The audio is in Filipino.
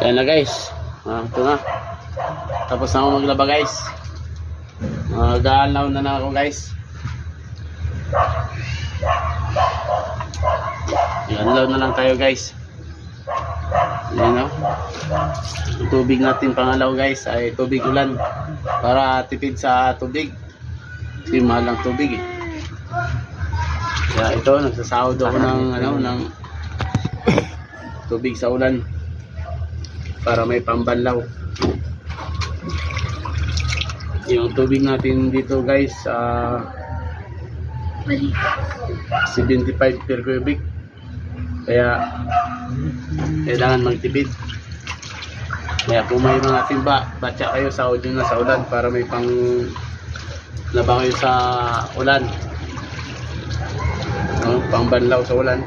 Ayan na guys. Ito na. Tapos na ako maglaba guys. Mag-aalaw na ako guys. I-unload na lang tayo guys. Ayan o. Ang tubig natin pangalaw guys ay tubig ulan. Para tipid sa tubig. Kasi mahal ang tubig eh. Kaya ito, nagsasahod ako ng tubig sa ulan. Para may pambanlaw. Yung tubig natin dito guys 75 per cubic. Kaya kailangan magtipid. Kaya kung may mga timba, batya kayo sa audio na sa ulan para may pang laba kayo sa ulan. Pangbanlaw sa ulan.